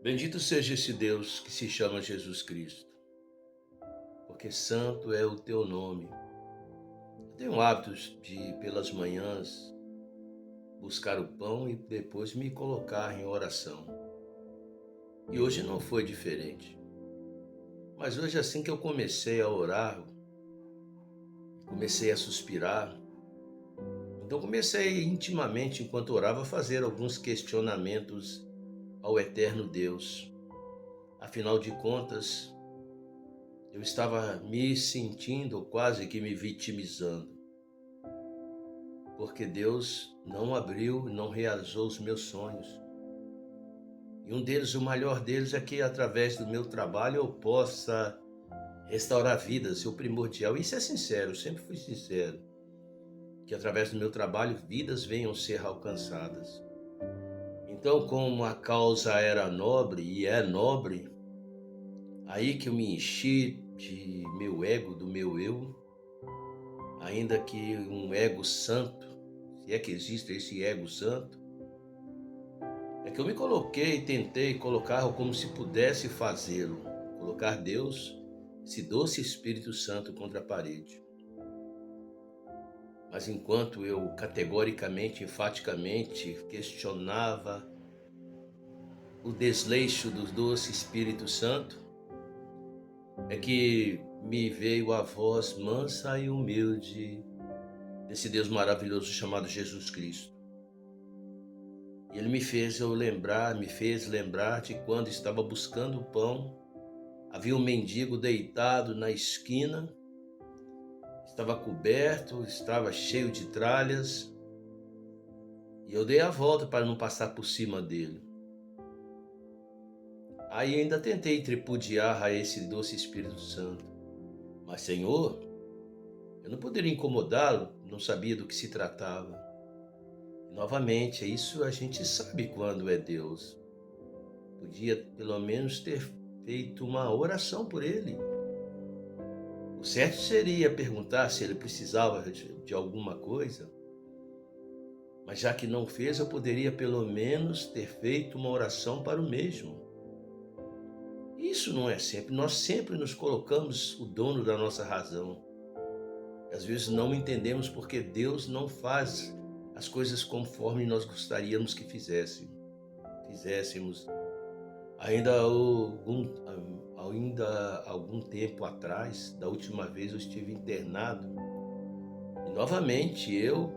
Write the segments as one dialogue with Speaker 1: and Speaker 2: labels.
Speaker 1: Bendito seja esse Deus que se chama Jesus Cristo, porque santo é o teu nome. Eu tenho hábitos de, pelas manhãs, buscar o pão e depois me colocar em oração. E hoje não foi diferente. Mas hoje, assim que eu comecei a orar, comecei a suspirar, então comecei intimamente, enquanto orava, a fazer alguns questionamentos ao eterno Deus. Afinal de contas, eu estava me sentindo quase que me vitimizando, porque Deus não abriu e não realizou os meus sonhos. E um deles, o maior deles, é que através do meu trabalho eu possa restaurar vidas, é o primordial. Isso é sincero, eu sempre fui sincero, que através do meu trabalho vidas venham ser alcançadas. Então, como a causa era nobre e é nobre, aí que eu me enchi de meu ego, do meu eu, ainda que um ego santo, se é que existe esse ego santo, é que eu me coloquei, tentei colocar como se pudesse fazê-lo, colocar Deus, esse doce Espírito Santo contra a parede. Mas enquanto eu categoricamente, enfaticamente questionava o desleixo do doce Espírito Santo, é que me veio a voz mansa e humilde desse Deus maravilhoso chamado Jesus Cristo. E ele me fez lembrar de quando estava buscando o pão, havia um mendigo deitado na esquina, estava coberto, estava cheio de tralhas, e eu dei a volta para não passar por cima dele. Aí ainda tentei tripudiar a esse doce Espírito Santo. Mas, Senhor, eu não poderia incomodá-lo, não sabia do que se tratava. E, novamente, isso a gente sabe quando é Deus. Podia pelo menos ter feito uma oração por ele. O certo seria perguntar se ele precisava de alguma coisa, mas já que não fez, eu poderia pelo menos ter feito uma oração para o mesmo. Isso não é sempre, nós sempre nos colocamos o dono da nossa razão. E às vezes não entendemos porque Deus não faz as coisas conforme nós gostaríamos que fizéssemos. Ainda algum tempo atrás, da última vez eu estive internado, e novamente eu,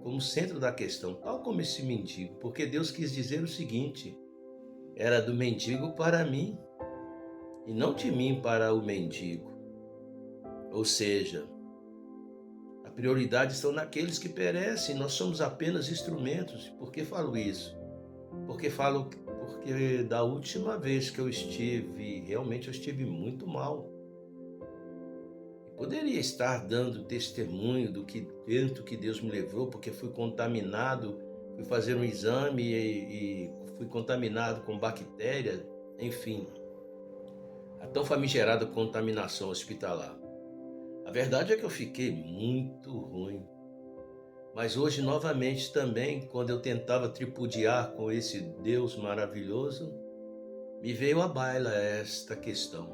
Speaker 1: como centro da questão, tal como esse mendigo, porque Deus quis dizer o seguinte: era do mendigo para mim, e não de mim para o mendigo. Ou seja, a prioridade estão naqueles que perecem, nós somos apenas instrumentos. Por que falo isso? Porque da última vez que eu estive, realmente eu estive muito mal. E poderia estar dando testemunho do que tanto que Deus me levou, porque fui contaminado, fui fazer um exame e fui contaminado com bactéria, enfim, a tão famigerada contaminação hospitalar. A verdade é que eu fiquei muito ruim. Mas hoje, novamente, também, quando eu tentava tripudiar com esse Deus maravilhoso, me veio à baila esta questão.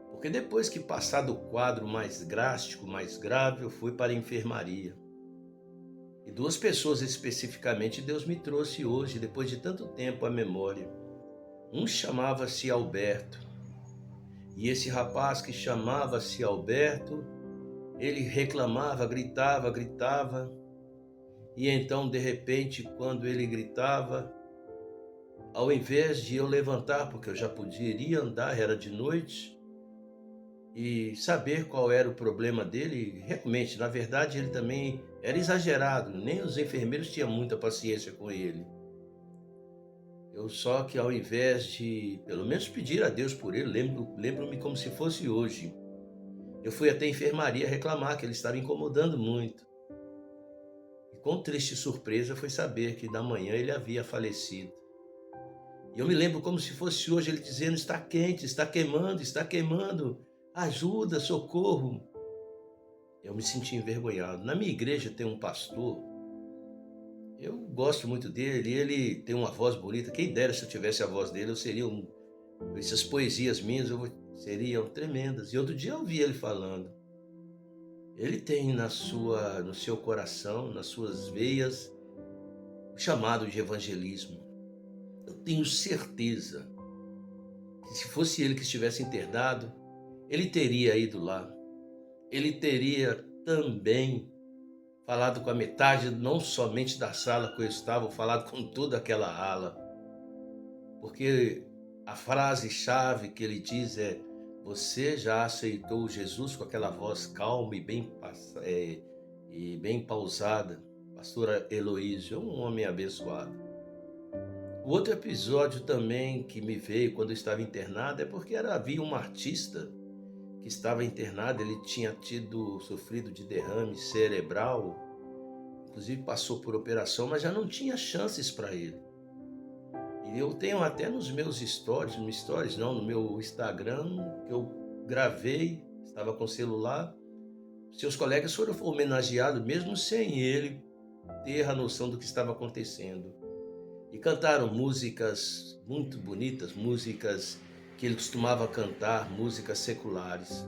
Speaker 1: Porque depois que passado o quadro mais drástico, mais grave, eu fui para a enfermaria. E duas pessoas especificamente Deus me trouxe hoje, depois de tanto tempo, à memória. Um chamava-se Alberto. E esse rapaz que chamava-se Alberto, ele reclamava, gritava. E então, de repente, quando ele gritava, ao invés de eu levantar, porque eu já poderia andar, era de noite, e saber qual era o problema dele, realmente, na verdade, ele também era exagerado, nem os enfermeiros tinham muita paciência com ele. Eu só que ao invés de, pelo menos, pedir a Deus por ele, lembro-me como se fosse hoje, eu fui até a enfermaria reclamar que ele estava incomodando muito. E com triste surpresa foi saber que da manhã ele havia falecido. E eu me lembro como se fosse hoje ele dizendo: está quente, está queimando, ajuda, socorro. Eu me senti envergonhado. Na minha igreja tem um pastor, Eu gosto muito dele, ele tem uma voz bonita. Quem dera se eu tivesse a voz dele, eu seria essas poesias minhas seriam tremendas. E outro dia eu ouvi ele falando. Ele tem no seu coração, nas suas veias, o chamado de evangelismo. Eu tenho certeza que se fosse ele que estivesse internado, ele teria ido lá. Ele teria também falado com a metade, não somente da sala que eu estava, falado com toda aquela ala. Porque a frase-chave que ele diz é: você já aceitou Jesus, com aquela voz calma e bem pausada. Pastora Heloísio, é um homem abençoado. O outro episódio também que me veio quando eu estava internado é porque havia um artista que estava internado, ele tinha sofrido de derrame cerebral, inclusive passou por operação, mas já não tinha chances para ele. E eu tenho até nos meus stories, no meu Instagram, que eu gravei, estava com o celular, seus colegas foram homenageados mesmo sem ele ter a noção do que estava acontecendo. E cantaram músicas muito bonitas, músicas que ele costumava cantar, músicas seculares.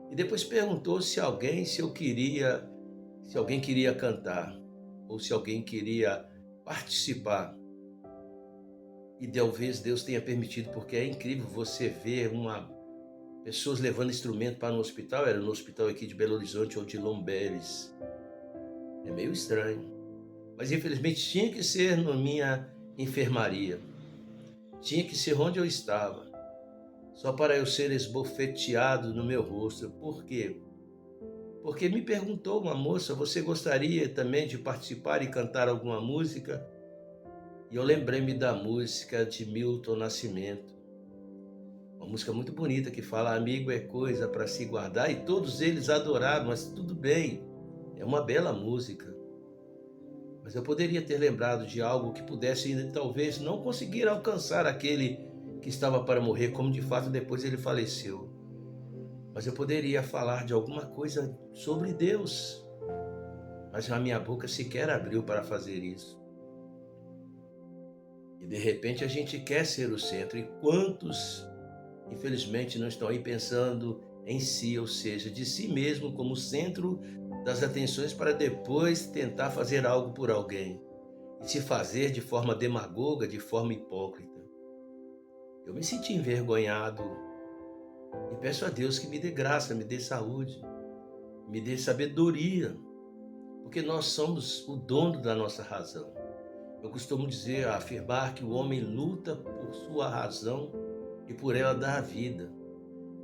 Speaker 1: E depois perguntou se alguém queria cantar, ou se alguém queria participar. E talvez Deus tenha permitido, porque é incrível você ver pessoas levando instrumento para um hospital, era no hospital aqui de Belo Horizonte ou de Lomberes. É meio estranho. Mas infelizmente tinha que ser na minha enfermaria. Tinha que ser onde eu estava. Só para eu ser esbofeteado no meu rosto. Por quê? Porque me perguntou uma moça: você gostaria também de participar e cantar alguma música? E eu lembrei-me da música de Milton Nascimento. Uma música muito bonita que fala: amigo é coisa para se guardar, e todos eles adoraram, mas tudo bem, é uma bela música. Mas eu poderia ter lembrado de algo que pudesse talvez não conseguir alcançar aquele que estava para morrer, como de fato depois ele faleceu. Mas eu poderia falar de alguma coisa sobre Deus, mas a minha boca sequer abriu para fazer isso. E de repente a gente quer ser o centro, e quantos, infelizmente, não estão aí pensando em si, ou seja, de si mesmo como centro das atenções, para depois tentar fazer algo por alguém e se fazer de forma demagoga, de forma hipócrita. Eu me senti envergonhado e peço a Deus que me dê graça, me dê saúde, me dê sabedoria, porque nós somos o dono da nossa razão. Eu costumo afirmar que o homem luta por sua razão e por ela dá a vida.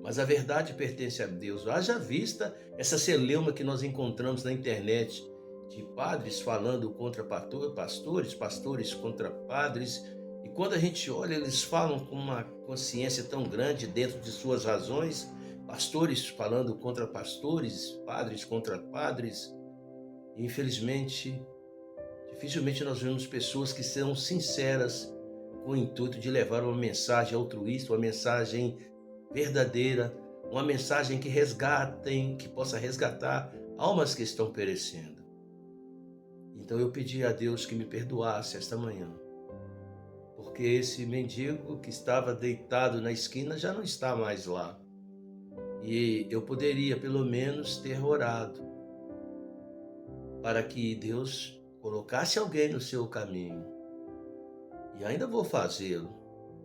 Speaker 1: Mas a verdade pertence a Deus. Haja vista essa celeuma que nós encontramos na internet, de padres falando contra pastores, pastores contra padres. E quando a gente olha, eles falam com uma consciência tão grande dentro de suas razões, pastores falando contra pastores, padres contra padres. E, infelizmente, dificilmente nós vemos pessoas que são sinceras com o intuito de levar uma mensagem altruísta, uma mensagem verdadeira, uma mensagem que possa resgatar almas que estão perecendo. Então eu pedi a Deus que me perdoasse esta manhã, porque esse mendigo que estava deitado na esquina já não está mais lá. E eu poderia pelo menos ter orado para que Deus colocasse alguém no seu caminho. E ainda vou fazê-lo,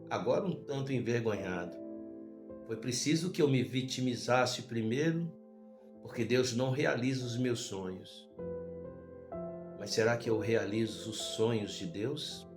Speaker 1: agora um tanto envergonhado. Foi preciso que eu me vitimizasse primeiro, porque Deus não realiza os meus sonhos. Mas será que eu realizo os sonhos de Deus?